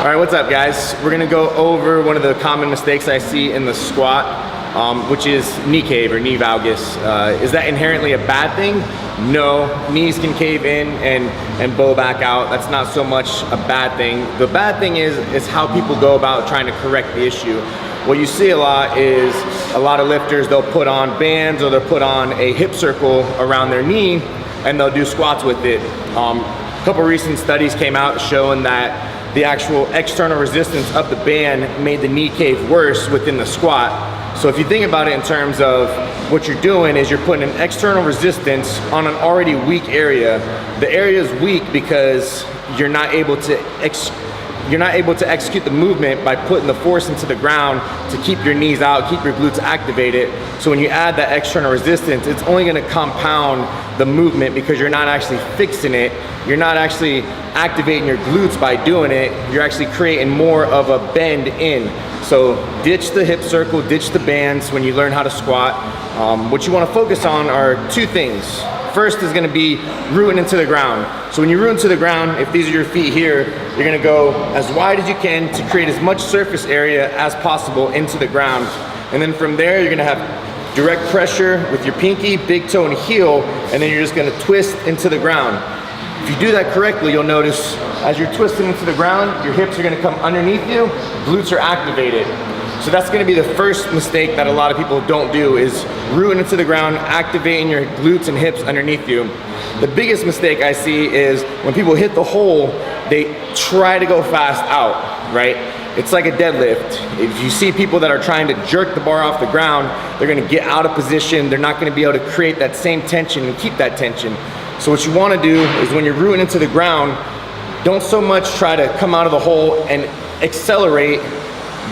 All right, what's up guys? We're gonna go over one of the common mistakes I see in the squat, which is knee cave or knee valgus. Is that inherently a bad thing? No, knees can cave in and bow back out. That's not so much a bad thing. The bad thing is how people go about trying to correct the issue. What you see a lot is a lot of lifters, they'll put on bands or they'll put on a hip circle around their knee and they'll do squats with it. A couple recent studies came out showing that the actual external resistance of the band made the knee cave worse within the squat. So if you think about it in terms of what you're doing is you're putting an external resistance on an already weak area. The area is weak because you're not able to execute the movement by putting the force into the ground to keep your knees out, keep your glutes activated. So when you add that external resistance, it's only gonna compound the movement because you're not actually fixing it. You're not actually activating your glutes by doing it. You're actually creating more of a bend in. So ditch the hip circle, ditch the bands when you learn how to squat. What you wanna focus on are two things. First is gonna be rooting into the ground. So when you root into the ground, if these are your feet here, you're gonna go as wide as you can to create as much surface area as possible into the ground. And then from there, you're gonna have direct pressure with your pinky, big toe, and heel, and then you're just gonna twist into the ground. If you do that correctly, you'll notice as you're twisting into the ground, your hips are gonna come underneath you, glutes are activated. So that's gonna be the first mistake that a lot of people don't do is rooting into the ground, activating your glutes and hips underneath you. The biggest mistake I see is when people hit the hole, they try to go fast out, right? It's like a deadlift. If you see people that are trying to jerk the bar off the ground, they're gonna get out of position. They're not gonna be able to create that same tension and keep that tension. So what you wanna do is when you're rooting into the ground, don't so much try to come out of the hole and accelerate.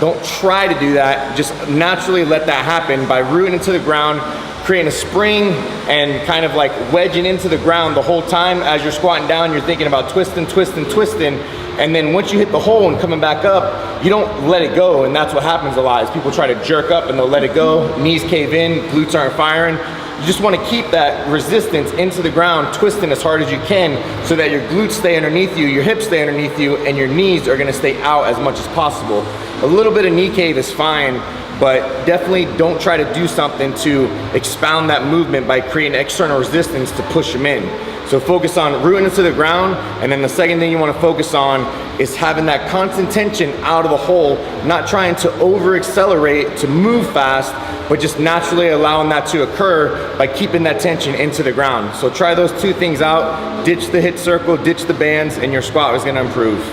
Don't try to do that. Just naturally let that happen by rooting into the ground, creating a spring and kind of like wedging into the ground the whole time. As you're squatting down, you're thinking about twisting, twisting, twisting. And then once you hit the hole and coming back up, you don't let it go. And that's what happens a lot is people try to jerk up and they'll let it go. Knees cave in, glutes aren't firing. You just want to keep that resistance into the ground, twisting as hard as you can so that your glutes stay underneath you, your hips stay underneath you, and your knees are going to stay out as much as possible. A little bit of knee cave is fine, but definitely don't try to do something to expound that movement by creating external resistance to push them in. So focus on rooting into the ground, and then the second thing you want to focus on is having that constant tension out of the hole, not trying to over accelerate to move fast, but just naturally allowing that to occur by keeping that tension into the ground. So try those two things out, ditch the hip circle, ditch the bands, and your squat is going to improve.